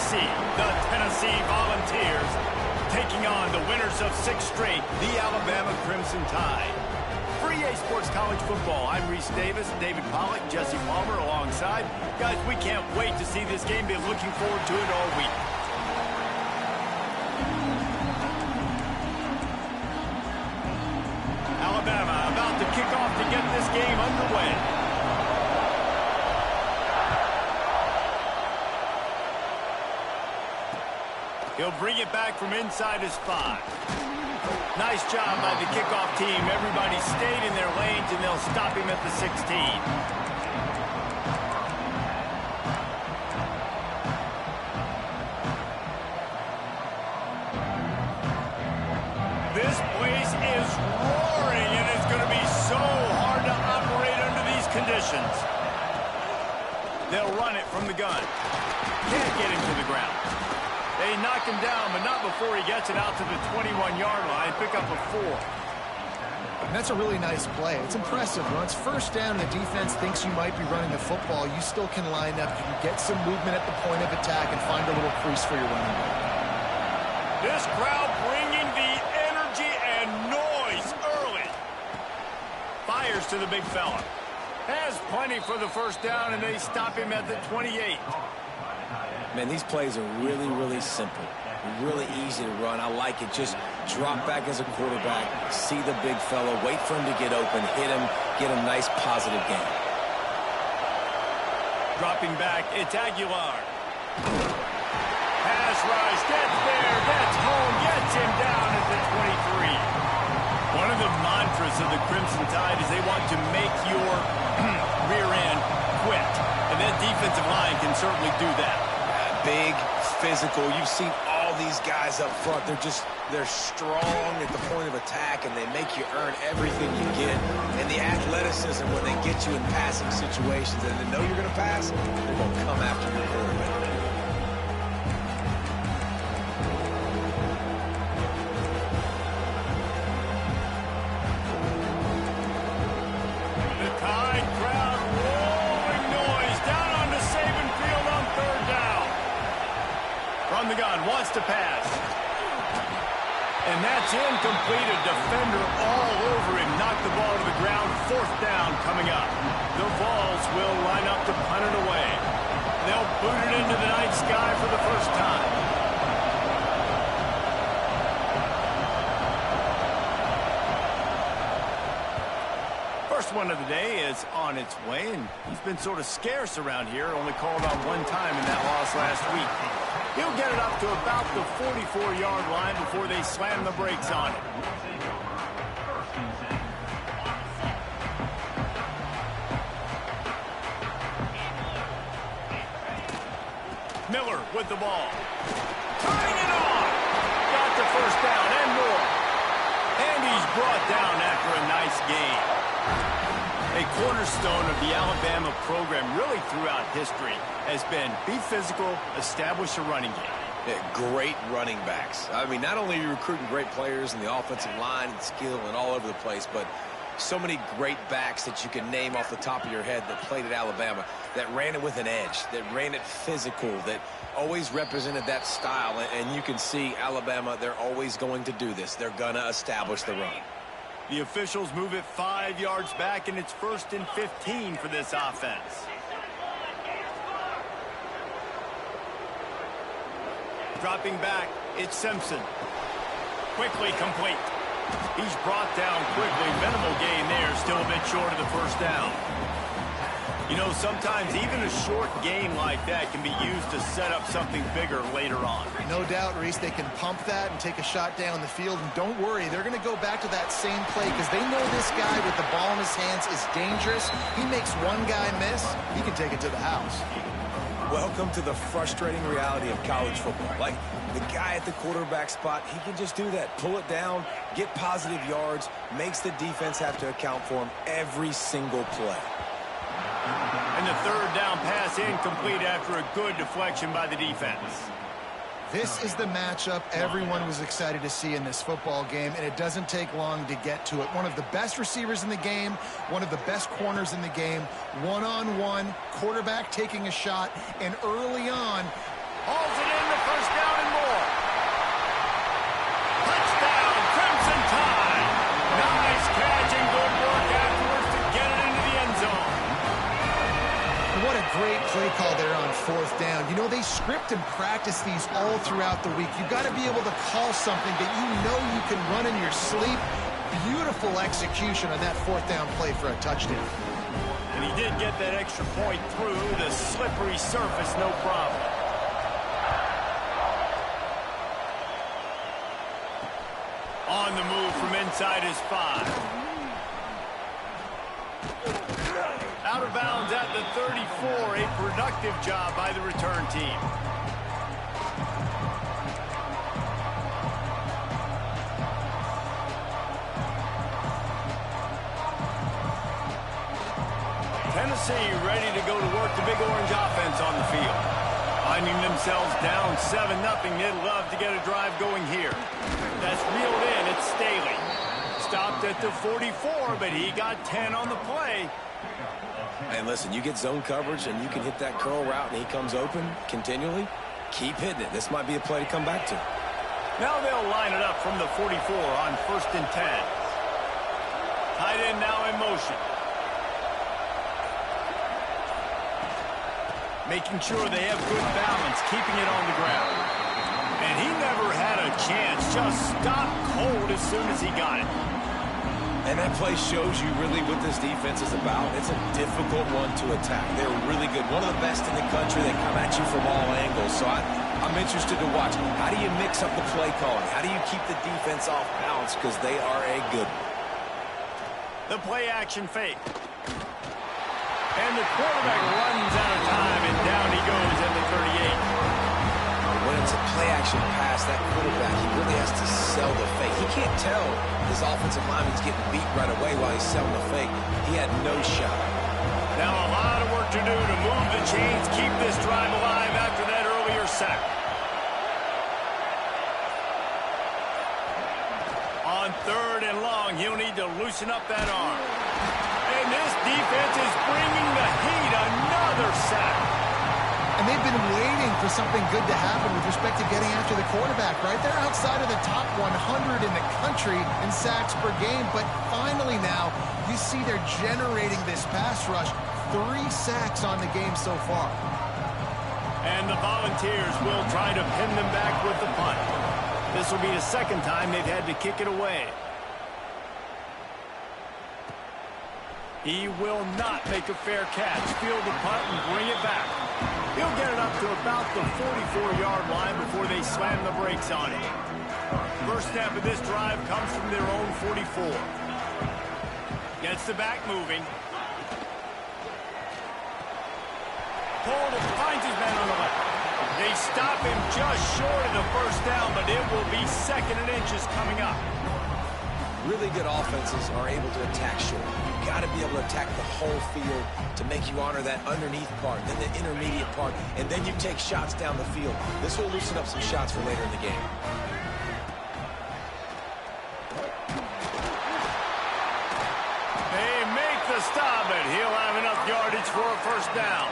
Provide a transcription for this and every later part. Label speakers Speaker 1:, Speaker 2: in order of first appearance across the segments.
Speaker 1: Tennessee, the Tennessee Volunteers, taking on the winners of 6 straight, the Alabama Crimson Tide. For EA Sports College Football, I'm Reese Davis, David Pollack, Jesse Palmer alongside. Guys, we can't wait to see this game. Been looking forward to it all week. Alabama about to kick off to get this game underway. He'll bring it back from inside his 5. Nice job by the kickoff team. Everybody stayed in their lanes, and they'll stop him at the 16. This place is roaring, and it's going to be so hard to operate under these conditions. They'll run it from the gun. Can't get him to the ground. They knock him down, but not before he gets it out to the 21-yard line. Pick up a 4.
Speaker 2: And that's a really nice play. It's impressive. When it's first down and the defense thinks you might be running the football, you still can line up. You can get some movement at the point of attack and find a little crease for your running back.
Speaker 1: This crowd bringing the energy and noise early. Fires to the big fella. Has plenty for the first down, and they stop him at the 28.
Speaker 3: Man, these plays are really, really simple. Really easy to run. I like it. Just drop back as a quarterback, see the big fella, wait for him to get open, hit him, get a nice positive gain.
Speaker 1: Dropping back, it's Aguilar. Pass rush, gets there, gets home, gets him down at the 23. One of the mantras of the Crimson Tide is they want to make your rear end quit. And that defensive line can certainly do that.
Speaker 3: Big, physical. You've seen all these guys up front. They're strong at the point of attack, and they make you earn everything you get. And the athleticism, when they get you in passing situations and they know you're going to pass, they're going to come after your quarterback.
Speaker 1: The Tide crowd rolling noise down on the Saban field on 3rd down. From the gun, wants to pass. And that's incomplete. A defender all over him. Knocked the ball to the ground. 4th down coming up. The Vols will line up to punt it away. They'll boot it into the night sky for the first time. First one of the day is on its way, and he's been sort of scarce around here. Only called on 1 time in that loss last week. He'll get it up to about the 44-yard line before they slam the brakes on it. Miller with the ball. Turning it on. Got the first down and more. And he's brought down after a nice game. A cornerstone of the Alabama program really throughout history has been be physical, establish a running game.
Speaker 3: Yeah, great running backs. I mean, not only are you recruiting great players in the offensive line and skill and all over the place, but so many great backs that you can name off the top of your head that played at Alabama, that ran it with an edge, that ran it physical, that always represented that style. And you can see Alabama, they're always going to do this. They're going to establish the run.
Speaker 1: The officials move it 5 yards back, and it's 1st and 15 for this offense. Dropping back, it's Simpson. Quickly complete. He's brought down quickly. Minimal gain there, still a bit short of the first down. You know, sometimes even a short game like that can be used to set up something bigger later on.
Speaker 2: No doubt, Reese, they can pump that and take a shot down the field. And don't worry, they're going to go back to that same play because they know this guy with the ball in his hands is dangerous. He makes one guy miss, he can take it to the house.
Speaker 3: Welcome to the frustrating reality of college football. Like, the guy at the quarterback spot, he can just do that. Pull it down, get positive yards, makes the defense have to account for him every single play.
Speaker 1: And the 3rd down pass incomplete after a good deflection by the defense.
Speaker 2: This is the matchup everyone was excited to see in this football game, and it doesn't take long to get to it. One of the best receivers in the game, one of the best corners in the game, one-on-one, quarterback taking a shot, and early on,
Speaker 1: hauls it in
Speaker 2: they script and practice these all throughout the week. You've got to be able to call something that you know you can run in your sleep. Beautiful execution on that fourth down play for a touchdown.
Speaker 1: And he did get that extra point through the slippery surface, no problem. On the move from inside his 5. Out of bounds at the 34, a productive job by the return team. Tennessee ready to go to work the Big Orange offense on the field. Finding themselves down 7-0, they'd love to get a drive going here. That's reeled in, it's Staley. Stopped at the 44, but he got 10 on the play.
Speaker 3: And listen, you get zone coverage and you can hit that curl route and he comes open continually. Keep hitting it. This might be a play to come back to.
Speaker 1: Now they'll line it up from the 44 on 1st and 10. Tight end now in motion. Making sure they have good balance, keeping it on the ground. And he never had a chance, just stopped cold as soon as he got it.
Speaker 3: And that play shows you really what this defense is about. It's a difficult one to attack. They're really good. One of the best in the country. They come at you from all angles. So I'm interested to watch. How do you mix up the play calling? How do you keep the defense off balance? Because they are a good one.
Speaker 1: The play action fake. And the quarterback runs out of time, and down he goes at the 38.
Speaker 3: When it's a play-action pass, that quarterback, he really has to sell the fake. He can't tell his offensive lineman's getting beat right away while he's selling the fake. He had no shot.
Speaker 1: Now a lot of work to do to move the chains, keep this drive alive after that earlier sack. On 3rd and long, he'll need to loosen up that arm. And this defense is bringing the heat. Another sack.
Speaker 2: And they've been waiting for something good to happen with respect to getting after the quarterback, right? They're outside of the top 100 in the country in sacks per game, but finally now you see they're generating this pass rush. 3 sacks on the game so far.
Speaker 1: And the Volunteers will try to pin them back with the punt. This will be the 2nd time they've had to kick it away. He will not make a fair catch. Field the punt and bring it back. He'll get it up to about the 44-yard line before they slam the brakes on it. First snap of this drive comes from their own 44. Gets the back moving. Pulled and finds his man on the left. They stop him just short of the 1st down, but it will be 2nd and inches coming up.
Speaker 3: Really good offenses are able to attack short. You've got to be able to attack the whole field to make you honor that underneath part, then the intermediate part, and then you take shots down the field. This will loosen up some shots for later in the game.
Speaker 1: They make the stop, and he'll have enough yardage for a 1st down.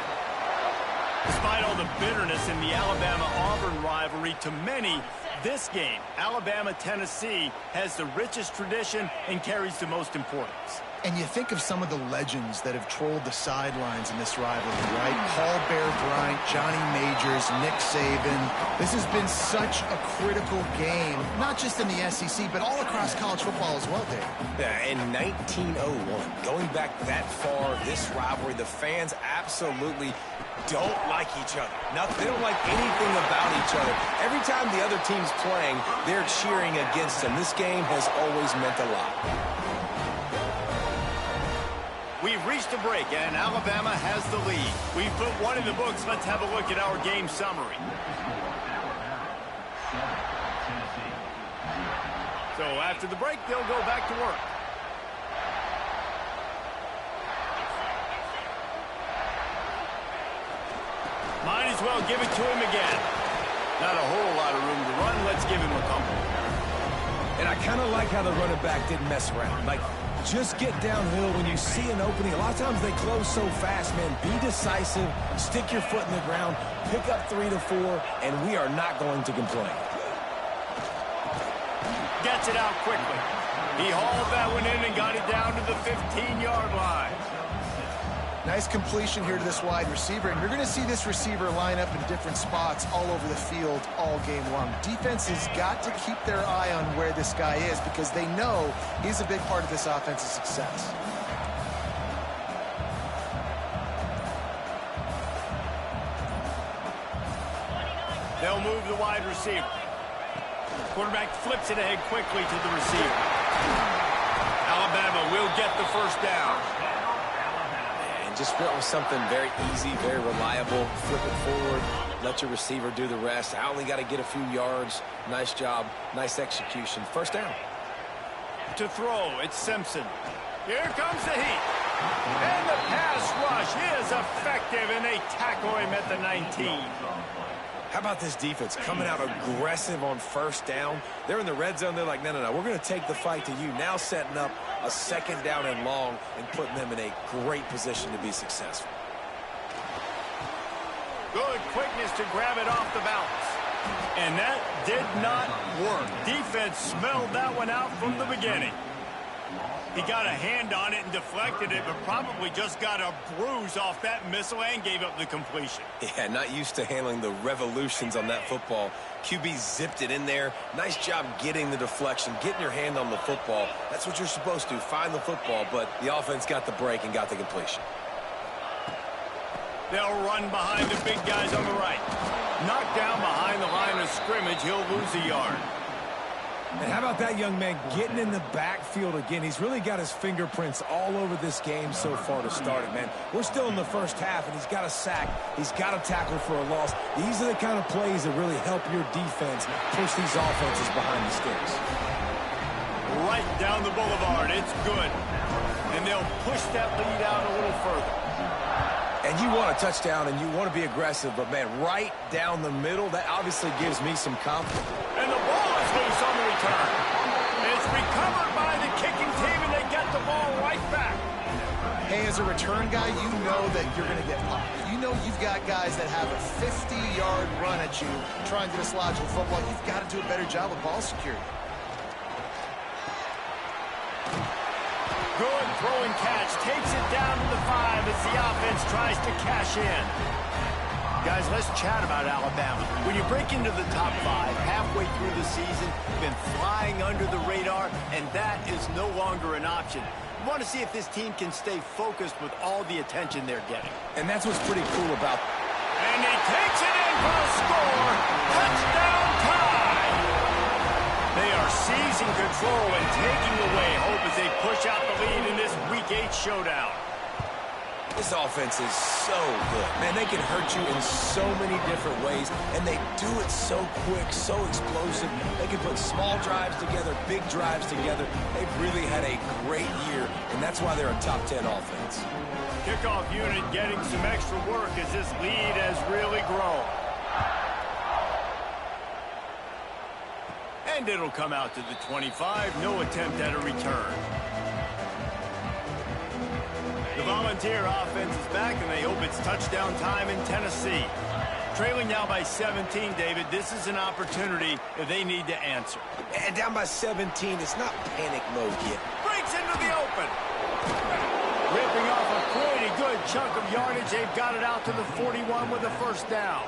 Speaker 1: Despite all the bitterness in the Alabama-Auburn rivalry, to many, this game, Alabama-Tennessee, has the richest tradition and carries the most importance.
Speaker 2: And you think of some of the legends that have trolled the sidelines in this rivalry, right? Paul Bear Bryant, Johnny Majors, Nick Saban. This has been such a critical game, not just in the SEC, but all across college football as well, Dave.
Speaker 3: Yeah, in 1901, going back that far, this rivalry, the fans absolutely don't like each other. They don't like anything about each other. Every time the other team's playing, they're cheering against them. This game has always meant a lot.
Speaker 1: We've reached a break, and Alabama has the lead. We've put one in the books. Let's have a look at our game summary. So after the break, they'll go back to work. Might as well give it to him again. Not a whole lot of room to run. Let's give him a couple.
Speaker 3: And I kind of like how the running back didn't mess around. Like, just get downhill when you see an opening. A lot of times they close so fast, man. Be decisive, stick your foot in the ground, pick up 3 to 4, and we are not going to complain.
Speaker 1: Gets it out quickly. He hauled that one in and got it down to the 15-yard line.
Speaker 2: Nice completion here to this wide receiver, and you're going to see this receiver line up in different spots all over the field all game long. Defense has got to keep their eye on where this guy is because they know he's a big part of this offense's success.
Speaker 1: They'll move the wide receiver. Quarterback flips it ahead quickly to the receiver. Alabama will get the first down.
Speaker 3: And just went with something very easy, very reliable. Flip it forward, let your receiver do the rest. I only got to get a few yards. Nice job, nice execution. First down.
Speaker 1: To throw, it's Simpson. Here comes the heat. And the pass rush is effective, and they tackle him at the 19.
Speaker 3: How about this defense coming out aggressive on first down? They're in the red zone. They're like, no, we're going to take the fight to you. Now setting up a second down and long and putting them in a great position to be successful.
Speaker 1: Good quickness to grab it off the bounce. And that did not work. Defense smelled that one out from the beginning. He got a hand on it and deflected it, but probably just got a bruise off that missile and gave up the completion.
Speaker 3: Yeah, not used to handling the revolutions on that football. QB zipped it in there. Nice job getting the deflection, getting your hand on the football. That's what you're supposed to, find the football, but the offense got the break and got the completion.
Speaker 1: They'll run behind the big guys on the right. Knocked down behind the line of scrimmage, he'll lose a yard.
Speaker 4: And how about that young man getting in the backfield again? He's really got his fingerprints all over this game so far to start it, man. We're still in the first half, and he's got a sack. He's got a tackle for a loss. These are the kind of plays that really help your defense push these offenses behind the sticks.
Speaker 1: Right down the boulevard. It's good. And they'll push that lead out a little further.
Speaker 3: And you want a touchdown, and you want to be aggressive, but, man, right down the middle, that obviously gives me some confidence.
Speaker 1: And the ball is loose on the return. It's recovered by the kicking team, and they get the ball right back.
Speaker 2: Hey, as a return guy, you know that you're going to get popped. You know you've got guys that have a 50-yard run at you trying to dislodge the football. You've got to do a better job with ball security.
Speaker 1: Good throwing catch. Takes it down to the 5 as the offense tries to cash in. Guys, let's chat about Alabama. When you break into the top 5 halfway through the season, you've been flying under the radar, and that is no longer an option. You want to see if this team can stay focused with all the attention they're getting.
Speaker 3: And that's what's pretty cool about.
Speaker 1: And he takes it in for a score. Touchdown tie. They are seizing control and taking away hope as they push out the lead in this Week 8 showdown.
Speaker 3: This offense is so good. Man, they can hurt you in so many different ways, and they do it so quick, so explosive. They can put small drives together, big drives together. They've really had a great year, and that's why they're a top 10 offense.
Speaker 1: Kickoff unit getting some extra work as this lead has really grown. And it'll come out to the 25. No attempt at a return. The Volunteer offense is back, and they hope it's touchdown time in Tennessee. Trailing now by 17, David. This is an opportunity that they need to answer.
Speaker 3: And down by 17, it's not panic mode yet.
Speaker 1: Breaks into the open. Ripping off a pretty good chunk of yardage. They've got it out to the 41 with a first down.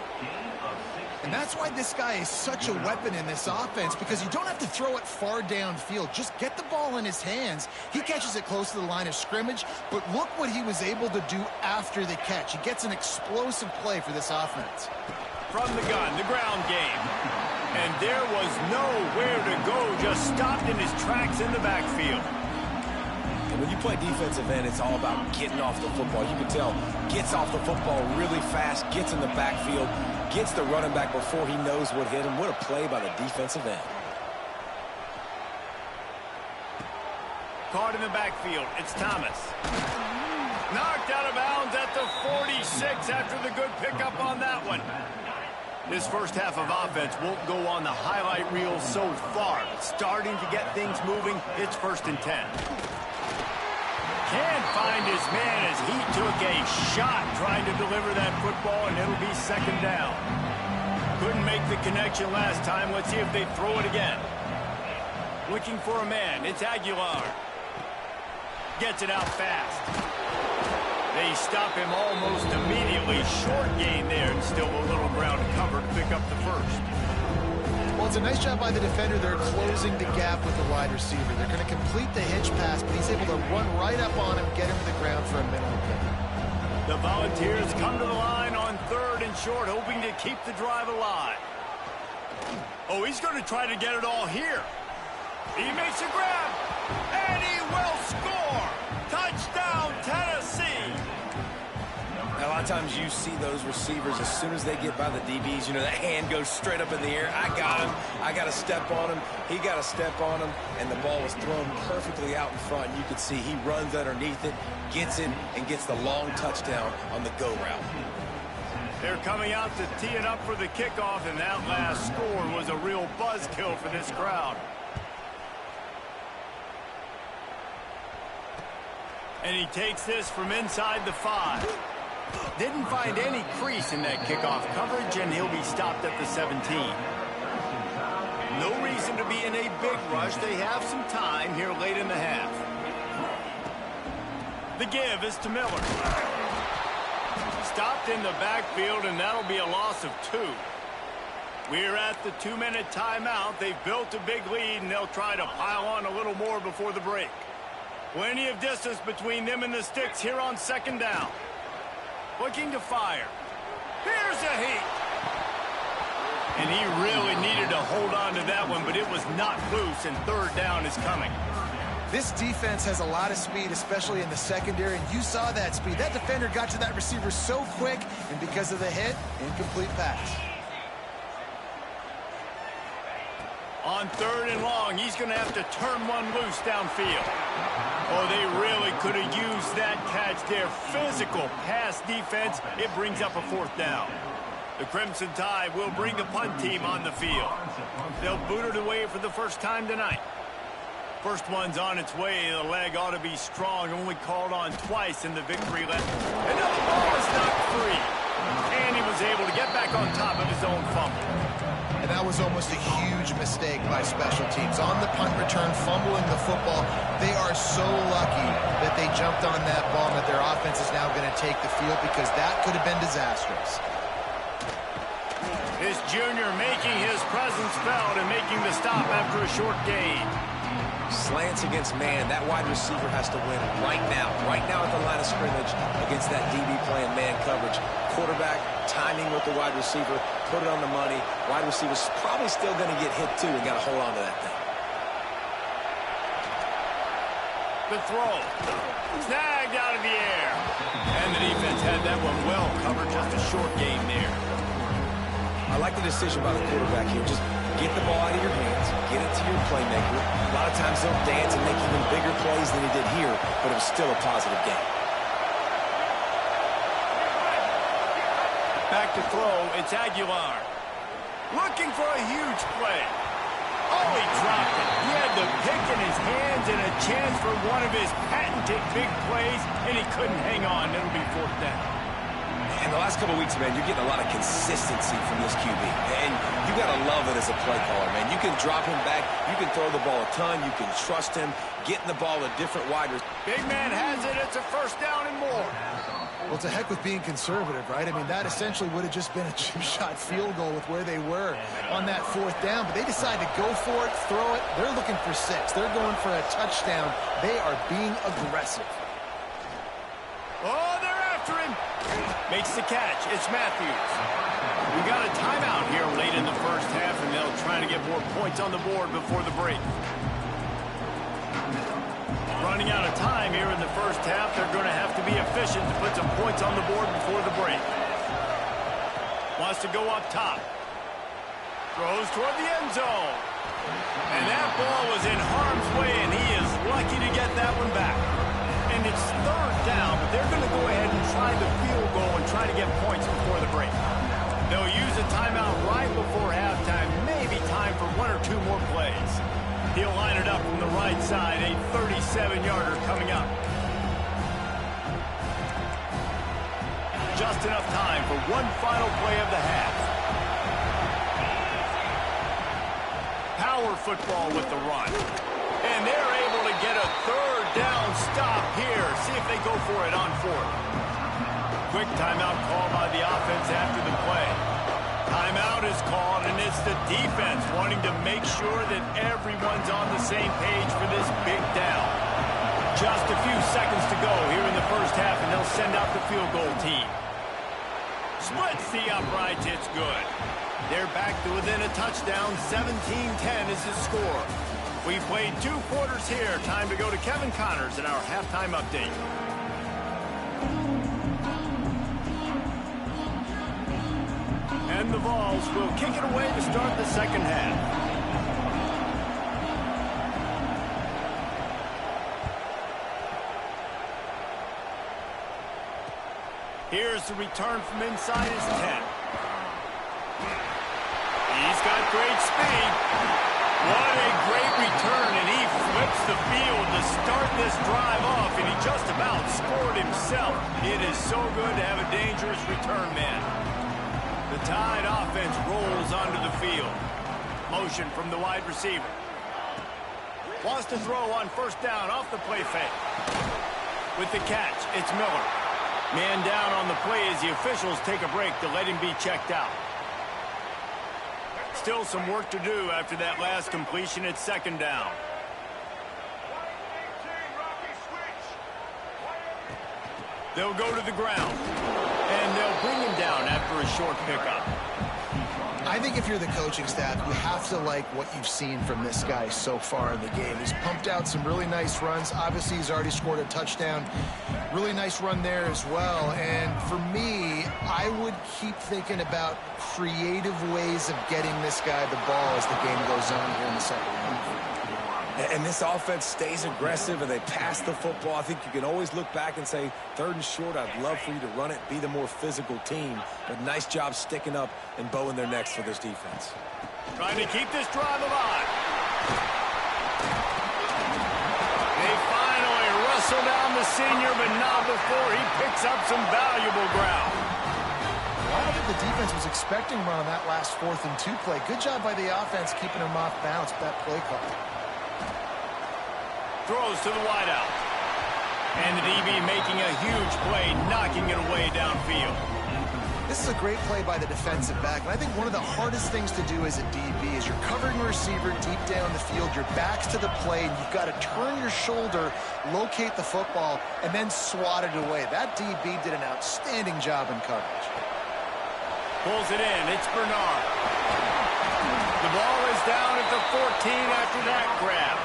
Speaker 2: And that's why this guy is such a weapon in this offense, because you don't have to throw it far downfield. Just get the ball in his hands. He catches it close to the line of scrimmage, but look what he was able to do after the catch. He gets an explosive play for this offense.
Speaker 1: From the gun, the ground game. And there was nowhere to go, just stopped in his tracks in the backfield.
Speaker 3: And when you play defensive end, it's all about getting off the football. You can tell, gets off the football really fast, gets in the backfield, gets the running back before he knows what hit him. What a play by the defensive end.
Speaker 1: Caught in the backfield, it's Thomas. Knocked out of bounds at the 46 after the good pickup on that one. This first half of offense won't go on the highlight reel so far. Starting to get things moving, it's 1st and 10. Can't find his man as he took a shot trying to deliver that football, and it'll be 2nd down. Couldn't make the connection last time. Let's see if they throw it again. Looking for a man. It's Aguilar. Gets it out fast. They stop him almost immediately. Short gain there, and still a little ground to cover to pick up the first.
Speaker 2: Well, it's a nice job by the defender. They're closing the gap with the wide receiver. They're going to complete the hitch pass, but he's able to run right up on him, get him to the ground for a minimum gain.
Speaker 1: The Volunteers come to the line on 3rd and short, hoping to keep the drive alive. Oh, he's going to try to get it all here. He makes a grab, and he will score. Touchdown, Tennessee.
Speaker 3: Now, a lot of times you see those receivers, as soon as they get by the DBs, you know, that hand goes straight up in the air. I got him. I got to step on him. He got to step on him, and the ball was thrown perfectly out in front. You can see he runs underneath it, gets it, and gets the long touchdown on the go route.
Speaker 1: They're coming out to tee it up for the kickoff, and that last score was a real buzzkill for this crowd. And he takes this from inside the 5. Didn't find any crease in that kickoff coverage, and he'll be stopped at the 17. No reason to be in a big rush. They have some time here late in the half. The give is to Miller. Stopped in the backfield, and that'll be a loss of 2. We're at the 2-minute timeout. They've built a big lead, and they'll try to pile on a little more before the break. Plenty of distance between them and the sticks here on 2nd down. Looking to fire. Here's a heat. And he really needed to hold on to that one, but it was not loose, and 3rd down is coming.
Speaker 2: This defense has a lot of speed, especially in the secondary, and you saw that speed. That defender got to that receiver so quick, and because of the hit, incomplete pass.
Speaker 1: On 3rd and long, he's going to have to turn one loose downfield. Oh, they really could have used that catch there. Physical pass defense. It brings up a 4th down. The Crimson Tide will bring the punt team on the field. They'll boot it away for the first time tonight. First one's on its way. The leg ought to be strong. Only called on twice in the victory lap. And now the ball is knocked free. And he was able to get back on top of his own fumble.
Speaker 2: And that was almost a huge mistake by special teams. On the punt return, fumbling the football, they are so lucky that they jumped on that ball and that their offense is now going to take the field, because that could have been disastrous.
Speaker 1: This junior making his presence felt and making the stop after a short gain.
Speaker 3: Slants against man. That wide receiver has to win right now at the line of scrimmage against that DB playing man coverage. Quarterback timing with the wide receiver, put it on the money. Wide receiver's probably still going to get hit too, and got to hold on to that thing.
Speaker 1: The throw. Snagged out of the air. And the defense had that one well covered. Just a short gain there.
Speaker 3: I like the decision by the quarterback here. Just get the ball out of your hands, get it to your playmaker. A lot of times they'll dance and make even bigger plays than he did here, but it was still a positive game.
Speaker 1: Back to throw, it's Aguilar. Looking for a huge play. Oh, he dropped it. He had the pick in his hands and a chance for one of his patented big plays, and he couldn't hang on. It'll be 4th down.
Speaker 3: In the last couple of weeks, man, you're getting a lot of consistency from this QB. And you got to love it as a play caller, man. You can drop him back. You can throw the ball a ton. You can trust him. Getting the ball to different wide receivers.
Speaker 1: Big man has it. It's a 1st down and more.
Speaker 2: Well, it's a heck with being conservative, right? I mean, that essentially would have just been a chip-shot field goal with where they were on that 4th down. But they decide to go for it, throw it. They're looking for 6. They're going for a touchdown. They are being aggressive.
Speaker 1: Oh, they're after him. Makes the catch. It's Matthews. We got a timeout here late in the first half, and they'll try to get more points on the board before the break. Running out of time here in the first half. They're going to have to be efficient to put some points on the board before the break. Wants to go up top. Throws toward the end zone. And that ball was in harm's way, and he is lucky to get that one back. And it's 3rd down, but they're going to go ahead and try the field goal and try to get points before the break. They'll use a timeout right before halftime. Maybe time for 1 or 2 more plays. He'll line it up from the right side. A 37-yarder coming up. Just enough time for one final play of the half. Power football with the run. And they're able to get a third down stop here. See if they go for it on fourth. Quick timeout call by the offense after the play. Timeout is called, and it's the defense wanting to make sure that everyone's on the same page for this big down. Just a few seconds to go here in the first half, and they'll send out the field goal team. Splits the uprights, it's good. They're back to within a touchdown. 17-10 is the score. We played 2 quarters here. Time to go to Kevin Connors in our halftime update. And the Vols will kick it away to start the second half. Here's the return from inside his 10. He's got great speed. What a great return, and he flips the field to start this drive off, and he just about scored himself. It is so good to have a dangerous return man. The Tide offense rolls onto the field. Motion from the wide receiver. Wants to throw on first down off the play fake. With the catch, it's Miller. Man down on the play as the officials take a break to let him be checked out. Still some work to do after that last completion at second down. They'll go to the ground, and they'll bring him down after a short pickup.
Speaker 2: I think if you're the coaching staff, you have to like what you've seen from this guy so far in the game. He's pumped out some really nice runs. Obviously, he's already scored a touchdown. Really nice run there as well. And for me, I would keep thinking about creative ways of getting this guy the ball as the game goes on here in the second half.
Speaker 4: And this offense stays aggressive and they pass the football. I think you can always look back and say, 3rd and short, I'd love for you to run it, be the more physical team. But nice job sticking up and bowing their necks for this defense.
Speaker 1: Trying to keep this drive alive. They finally wrestle down the senior, but not before he picks up some valuable ground.
Speaker 2: I don't think the defense was expecting run on that last 4th and 2 play. Good job by the offense keeping him off bounds with that play call.
Speaker 1: Throws to the wideout. And the DB making a huge play, knocking it away downfield.
Speaker 2: This is a great play by the defensive back, and I think one of the hardest things to do as a DB is you're covering a receiver deep down the field, your back's to the play, and you've got to turn your shoulder, locate the football, and then swat it away. That DB did an outstanding job in coverage.
Speaker 1: Pulls it in. It's Bernard. The ball is down at the 14 after that grab.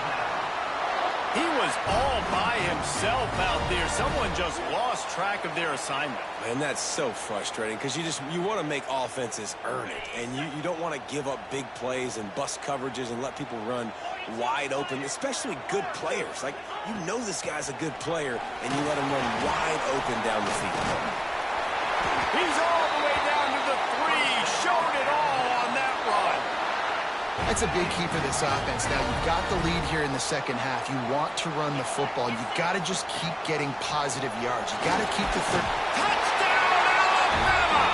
Speaker 1: He was all by himself out there. Someone just lost track of their assignment.
Speaker 3: And that's so frustrating because you want to make offenses earn it. And you don't want to give up big plays and bust coverages and let people run wide open, especially good players. Like, you know this guy's a good player, and you let him run wide open down the field.
Speaker 1: He's all the way down to the 3. Showed it all on that run.
Speaker 2: That's a big key for this offense. Now, you've got the lead here in the second half. You want to run the football. You've got to just keep getting positive yards. You've got to keep the third.
Speaker 1: Touchdown, Alabama!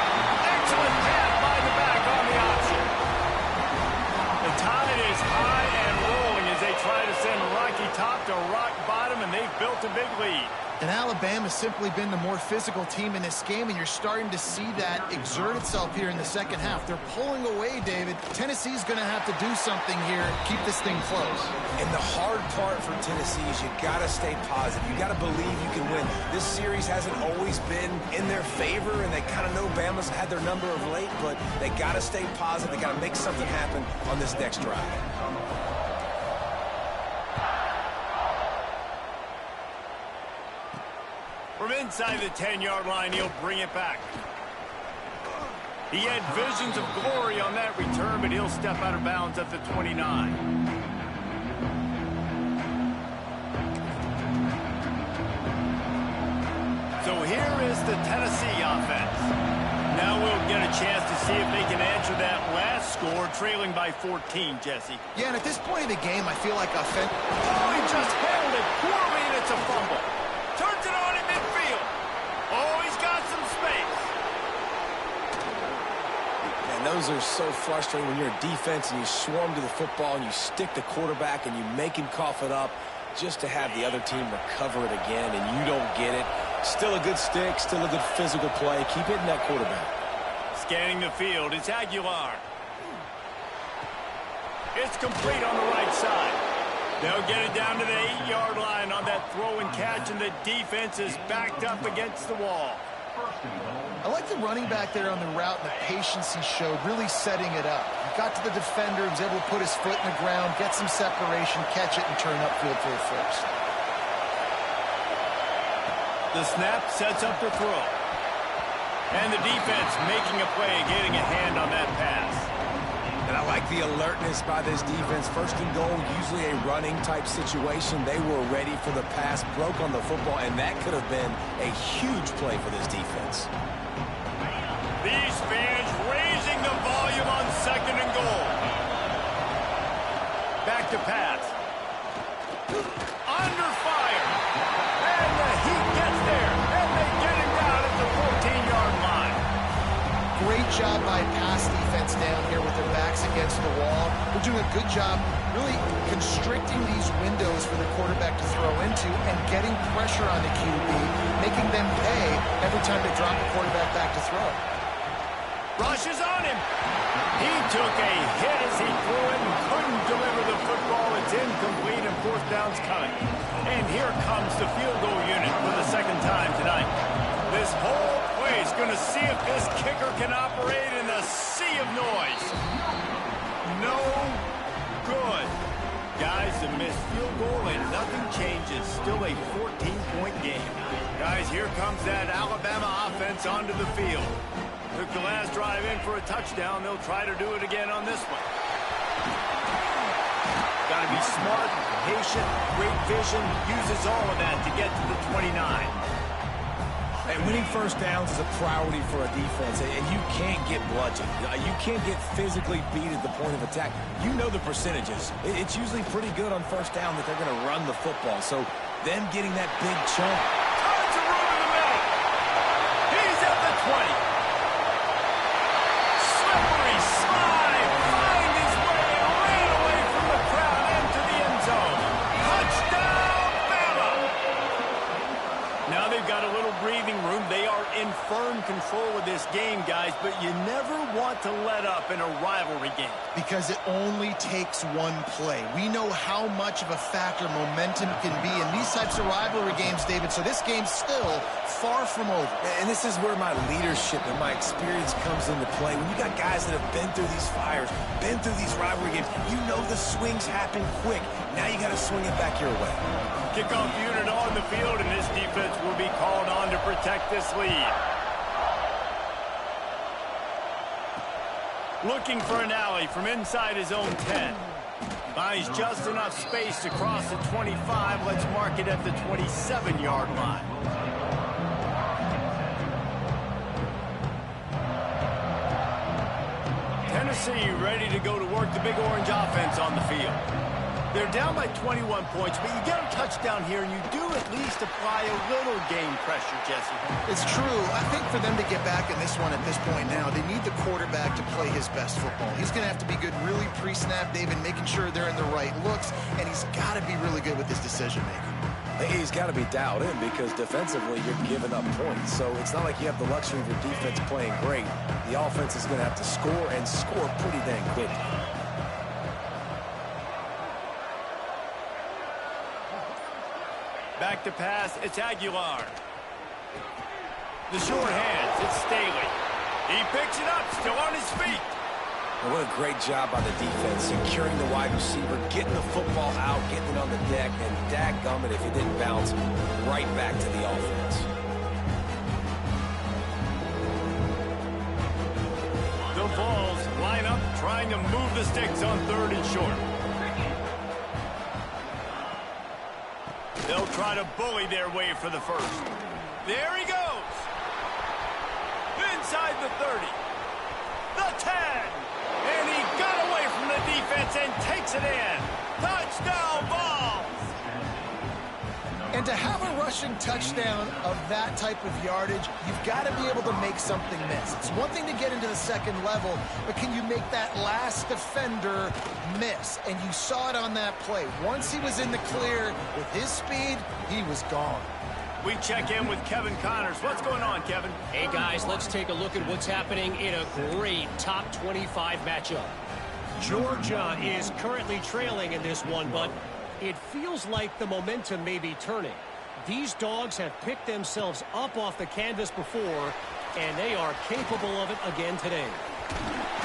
Speaker 1: Excellent pass by the back on the option. The Tide is high and rolling as they try to send Rocky Top to rock bottom, and they've built a big lead.
Speaker 2: And Alabama's simply been the more physical team in this game, and you're starting to see that exert itself here in the second half. They're pulling away, David. Tennessee's going to have to do something here, keep this thing close.
Speaker 4: And the hard part for Tennessee is you got to stay positive. You got to believe you can win. This series hasn't always been in their favor, and they kind of know Bama's had their number of late, but they got to stay positive. They got to make something happen on this next drive.
Speaker 1: From inside the 10-yard line, he'll bring it back. He had visions of glory on that return, but he'll step out of bounds at the 29. So here is the Tennessee offense. Now we'll get a chance to see if they can answer that last score, trailing by 14, Jesse.
Speaker 2: Yeah, and at this point in the game, I feel like offense.
Speaker 1: Oh, he just handled it poorly, and it's a fumble. Turns it on in midfield. Oh, he's got some space.
Speaker 3: And
Speaker 4: those are so frustrating when you're a defense and you swarm to the football and you stick the quarterback and you make him cough it up just to have the other team recover it again and you don't get it. Still a good stick, still a good physical play. Keep hitting that quarterback.
Speaker 1: Scanning the field, it's Aguilar. It's complete on the right side. They'll get it down to the 8-yard line on that throw and catch, and the defense is backed up against the wall.
Speaker 2: I like the running back there on the route and the patience he showed, really setting it up. He got to the defender, was able to put his foot in the ground, get some separation, catch it, and turn upfield for the first.
Speaker 1: The snap sets up the throw. And the defense making a play, getting a hand on that pass.
Speaker 4: And I like the alertness by this defense. First and goal, usually a running type situation. They were ready for the pass, broke on the football, and that could have been a huge play for this defense.
Speaker 1: These fans raising the volume on second and goal. Back to pass. Under fire. And the Heat gets there. And they get him down at the 14-yard line.
Speaker 2: Great job by pass defense down here with their backs against the wall. They're doing a good job really constricting these windows for the quarterback to throw into and getting pressure on the QB, making them pay every time they drop the quarterback back to throw.
Speaker 1: Rushes on him. He took a hit as he threw it and couldn't deliver the football. It's incomplete and fourth down's coming. And here comes the field goal unit for the second time tonight. This whole play is going to see if this kicker can operate in a sea of noise. No good. Guys, the missed field goal and nothing changes. Still a 14-point game. Guys, here comes that Alabama offense onto the field. Took the last drive in for a touchdown. They'll try to do it again on this one. Got to be smart, patient, great vision. Uses all of that to get to the 29.
Speaker 4: And winning first downs is a priority for a defense, and you can't get bludgeoned. You can't get physically beat at the point of attack. You know the percentages. It's usually pretty good on first down that they're going to run the football. So them getting that big chunk.
Speaker 1: Tons of room in the middle. He's at the 20. Slippery slide. Find his way. Ran away from the crowd into the end zone. Touchdown, Bama. Now they've got a little breathing room. They are in firm control of this game, guys, but you never want to let up in a rivalry game.
Speaker 2: Because it only takes one play. We know how much of a factor momentum can be in these types of rivalry games, David, so this game's still far from over.
Speaker 4: And this is where my leadership and my experience comes into play. When you got guys that have been through these fires, been through these rivalry games, you know the swings happen quick. Now you got to swing it back your way.
Speaker 1: Kickoff unit on the field, and this defense will be called on to protect this lead. Looking for an alley from inside his own 10. Buys just enough space to cross the 25. Let's mark it at the 27-yard line. Tennessee ready to go to work the Big Orange offense on the field. They're down by 21 points, but you get a touchdown here, and you do at least apply a little game pressure, Jesse.
Speaker 2: It's true. I think for them to get back in this one at this point now, they need the quarterback to play his best football. He's going to have to be good really pre-snap, David, making sure they're in the right looks, and he's got to be really good with his decision-making.
Speaker 4: He's got to be dialed in because defensively you're giving up points. So it's not like you have the luxury of your defense playing great. The offense is going to have to score and score pretty dang quick.
Speaker 1: Back to pass, it's Aguilar. The short hands, it's Staley. He picks it up, still on his feet.
Speaker 4: And what a great job by the defense, securing the wide receiver, getting the football out, getting it on the deck, and dadgummit if it didn't bounce right back to the offense.
Speaker 1: The Vols line up, trying to move the sticks on third and short. They'll try to bully their way for the first. There he goes. Inside the 30. The 10. And he got away from the defense and takes it in. Touchdown, Vols.
Speaker 2: And to have a rushing touchdown of that type of yardage, you've got to be able to make something miss. It's one thing to get into the second level, but can you make that last defender miss? And you saw it on that play. Once he was in the clear with his speed, he was gone.
Speaker 1: We check in with Kevin Connors. What's going on, Kevin?
Speaker 5: Hey, guys, let's take a look at what's happening in a great top 25 matchup. Georgia is currently trailing in this one, but it feels like the momentum may be turning. These dogs have picked themselves up off the canvas before, and they are capable of it again today.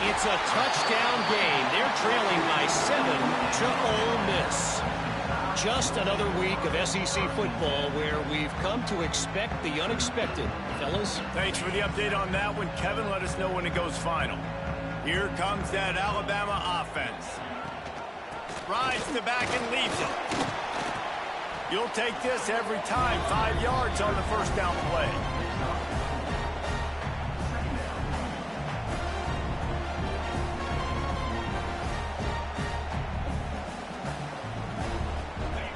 Speaker 5: It's a touchdown game. They're trailing by 7 to Ole Miss. Just another week of SEC football where we've come to expect the unexpected. Fellas?
Speaker 1: Thanks for the update on that one, Kevin. Let us know when it goes final. Here comes that Alabama offense. Rides the back and leaves it. You'll take this every time. 5 yards on the first down play.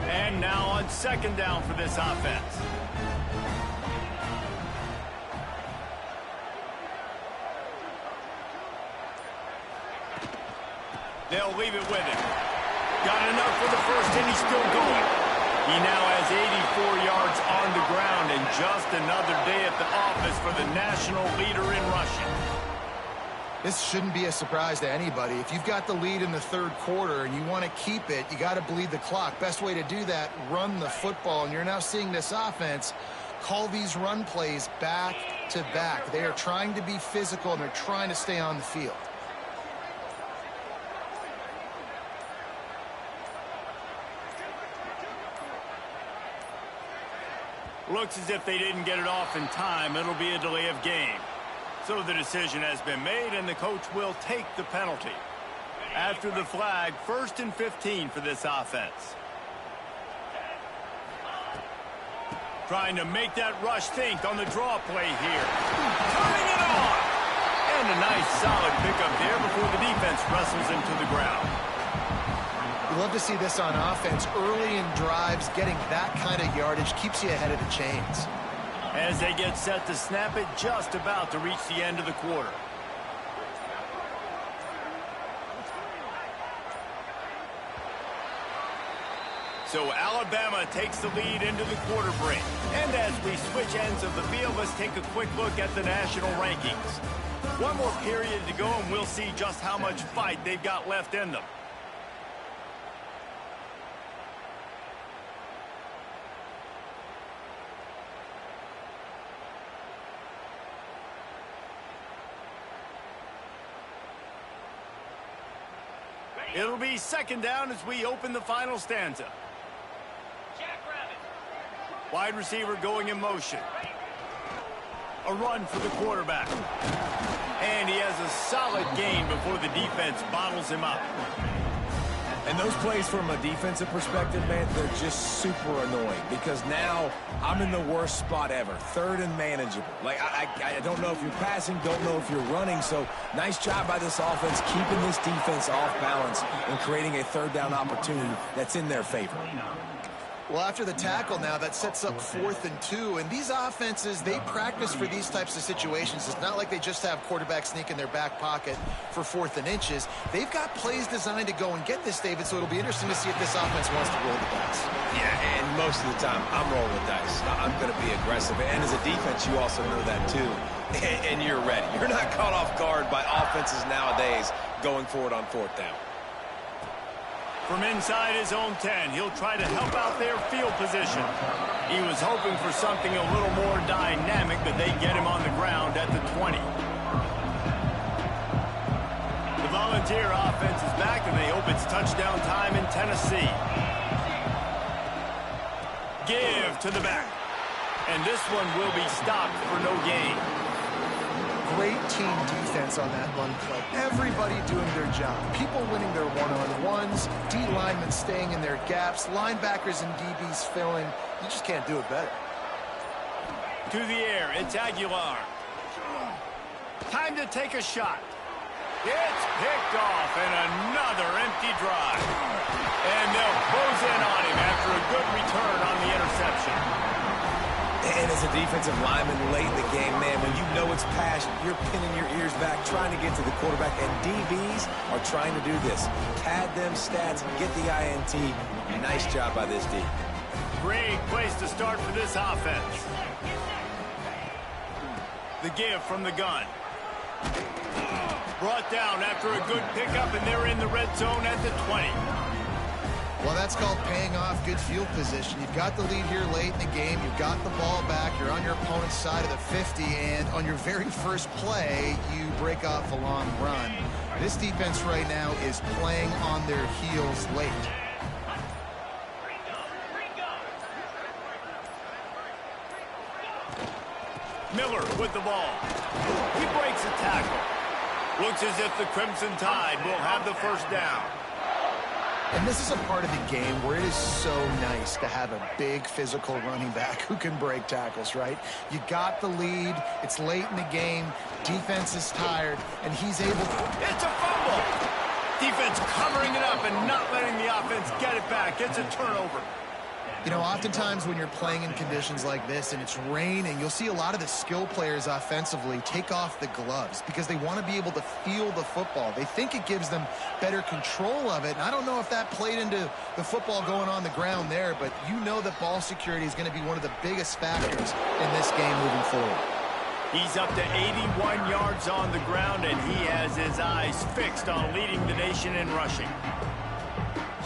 Speaker 1: And now on second down for this offense. They'll leave it with him. Got enough for the first, and he's still going. He now has 84 yards on the ground, and just another day at the office for the national leader in rushing.
Speaker 2: This shouldn't be a surprise to anybody. If you've got the lead in the third quarter and you want to keep it, you got to bleed the clock. Best way to do that, run the football. And you're now seeing this offense call these run plays back to back. They are trying to be physical, and they're trying to stay on the field.
Speaker 1: Looks as if they didn't get it off in time. It'll be a delay of game. So the decision has been made, and the coach will take the penalty. After the flag, 1st and 15 for this offense. Trying to make that rush think on the draw play here. Turning it on! And a nice solid pickup there before the defense wrestles him to the ground.
Speaker 2: You love to see this on offense. Early in drives, getting that kind of yardage keeps you ahead of the chains.
Speaker 1: As they get set to snap it, just about to reach the end of the quarter. So Alabama takes the lead into the quarter break. And as we switch ends of the field, let's take a quick look at the national rankings. One more period to go, and we'll see just how much fight they've got left in them. It'll be second down as we open the final stanza. Wide receiver going in motion. A run for the quarterback. And he has a solid gain before the defense bottles him up.
Speaker 4: And those plays from a defensive perspective, man, they're just super annoying because now I'm in the worst spot ever. 3rd and manageable. Like, I don't know if you're passing, don't know if you're running. So nice job by this offense keeping this defense off balance and creating a 3rd down opportunity that's in their favor.
Speaker 2: Well, after the tackle now, that sets up 4th and 2. And these offenses, they practice for these types of situations. It's not like they just have quarterback sneak in their back pocket for 4th and inches. They've got plays designed to go and get this, David, so it'll be interesting to see if this offense wants to roll the dice.
Speaker 3: Yeah, and most of the time, I'm rolling the dice. I'm going to be aggressive. And as a defense, you also know that too. And you're ready. You're not caught off guard by offenses nowadays going forward on 4th down.
Speaker 1: From inside his own 10, he'll try to help out their field position. He was hoping for something a little more dynamic, but they get him on the ground at the 20. The Volunteer offense is back, and they hope it's touchdown time in Tennessee. Give to the back. And this one will be stopped for no gain.
Speaker 2: Great team defense on that run play. Everybody doing their job. People winning their one-on-ones, D linemen staying in their gaps, linebackers and DBs filling. You just can't do it better.
Speaker 1: To the air, it's Aguilar. Time to take a shot. It's picked off, and another empty drive. And they'll close in on him after a good return on the interception.
Speaker 5: interception.
Speaker 4: And as a defensive lineman late in the game, man, when you know it's passion, you're pinning your ears back, trying to get to the quarterback, and DBs are trying to do this. Pad them stats, get the INT. Nice job by this D.
Speaker 1: Great place to start for this offense. The give from the gun. Brought down after a good pickup, and they're in the red zone at the 20.
Speaker 2: Well, that's called paying off good field position. You've got the lead here late in the game. You've got the ball back. You're on your opponent's side of the 50, and on your very first play, you break off a long run. This defense right now is playing on their heels late.
Speaker 1: Miller with the ball. He breaks a tackle. Looks as if the Crimson Tide will have the first down.
Speaker 2: And this is a part of the game where it is so nice to have a big physical running back who can break tackles, right? You got the lead. It's late in the game. Defense is tired, and he's able to...
Speaker 1: It's a fumble. Defense covering it up and not letting the offense get it back. It's a turnover.
Speaker 2: You know, oftentimes when you're playing in conditions like this and it's raining, you'll see a lot of the skill players offensively take off the gloves because they want to be able to feel the football. They think it gives them better control of it. And I don't know if that played into the football going on the ground there, but you know that ball security is going to be one of the biggest factors in this game moving forward.
Speaker 1: He's up to 81 yards on the ground, and he has his eyes fixed on leading the nation in rushing.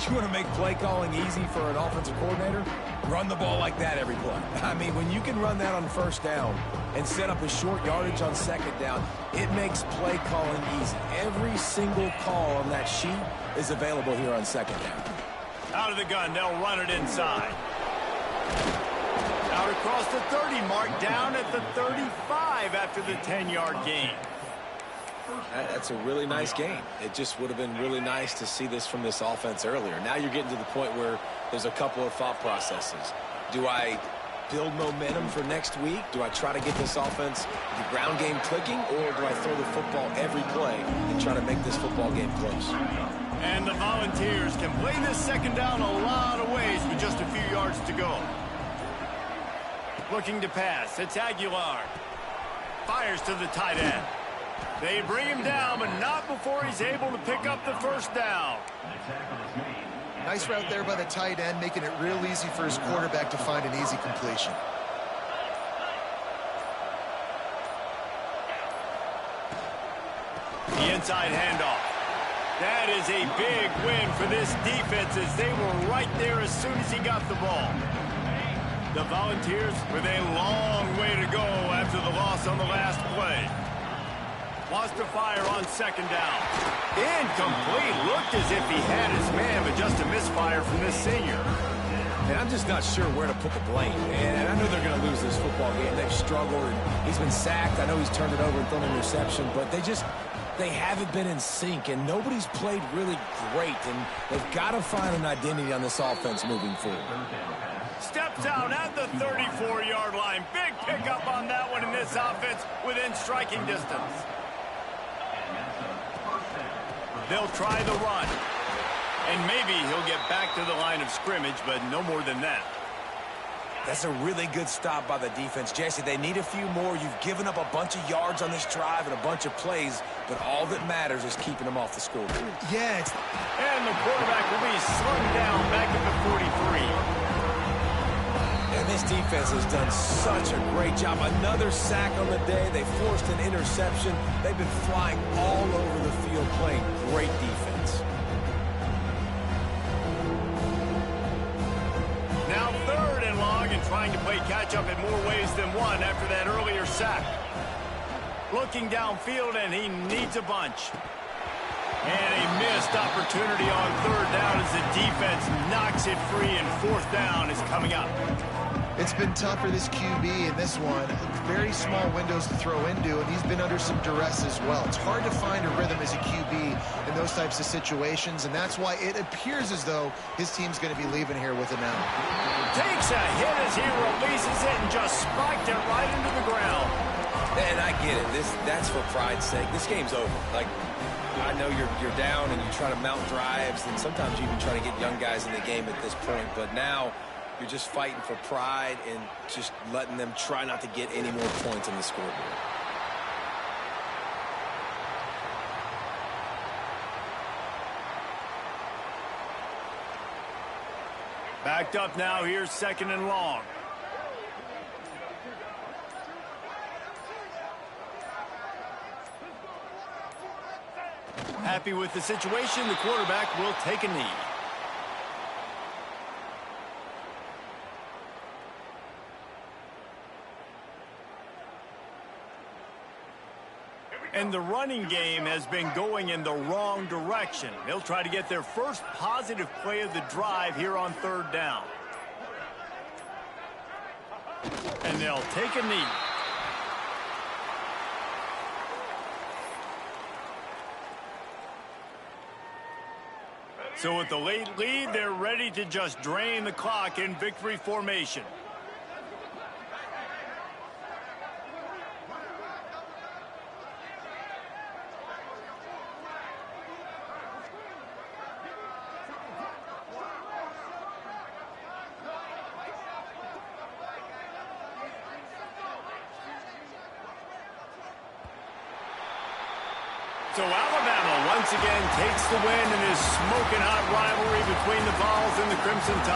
Speaker 4: You want to make play calling easy for an offensive coordinator? Run the ball like that every play. I mean, when you can run that on first down and set up a short yardage on second down, it makes play calling easy. Every single call on that sheet is available here on second down.
Speaker 1: Out of the gun, they'll run it inside. Out across the 30 mark, down at the 35 after the 10-yard gain.
Speaker 3: That's a really nice game. It just would have been really nice to see this from this offense earlier. Now you're getting to the point where there's a couple of thought processes. Do I build momentum for next week? Do I try to get this offense, the ground game clicking, or do I throw the football every play and try to make this football game close?
Speaker 1: And the Volunteers can play this second down a lot of ways with just a few yards to go. Looking to pass. It's Aguilar. Fires to the tight end. They bring him down, but not before he's able to pick up the first down.
Speaker 2: Nice route there by the tight end, making it real easy for his quarterback to find an easy completion.
Speaker 1: The inside handoff. That is a big win for this defense as they were right there as soon as he got the ball. The Volunteers with a long way to go after the loss on the last play. Wants to fire on second down. Incomplete. Looked as if he had his man, but just a misfire from this senior.
Speaker 4: And I'm just not sure where to put the blame. And I know they're going to lose this football game. They've struggled, and he's been sacked. I know he's turned it over and thrown an interception, but they haven't been in sync, and nobody's played really great. And they've got to find an identity on this offense moving forward.
Speaker 1: Steps out at the 34-yard line. Big pickup on that one in this offense within striking distance. They'll try the run. And maybe he'll get back to the line of scrimmage, but no more than that.
Speaker 4: That's a really good stop by the defense. Jesse, they need a few more. You've given up a bunch of yards on this drive and a bunch of plays, but all that matters is keeping them off the scoreboard.
Speaker 2: Yeah.
Speaker 1: And the quarterback will be slung down back at the 43.
Speaker 4: And this defense has done such a great job. Another sack on the day. They forced an interception. They've been flying all over the field playing great defense.
Speaker 1: Now 3rd and long and trying to play catch-up in more ways than one after that earlier sack. Looking downfield, and he needs a bunch. And a missed opportunity on 3rd down as the defense knocks it free, and 4th down is coming up.
Speaker 2: It's been tough for this QB in this one. Very small windows to throw into, and he's been under some duress as well. It's hard to find a rhythm as a QB in those types of situations, and that's why it appears as though his team's going to be leaving here with a now.
Speaker 1: Takes a hit as he releases it and just spiked it right into the ground.
Speaker 3: And I get it. That's for pride's sake. This game's over. Like, I know you're down and you try to mount drives, and sometimes you even try to get young guys in the game at this point, but now You're just fighting for pride and just letting them try not to get any more points on the scoreboard.
Speaker 1: Backed up now. Here's 2nd and long. Happy with the situation, the quarterback will take a knee. And the running game has been going in the wrong direction. They'll try to get their first positive play of the drive here on 3rd down. And they'll take a knee. So with the late lead, they're ready to just drain the clock in victory formation. So Alabama once again takes the win in this smoking hot rivalry between the Vols and the Crimson Tide.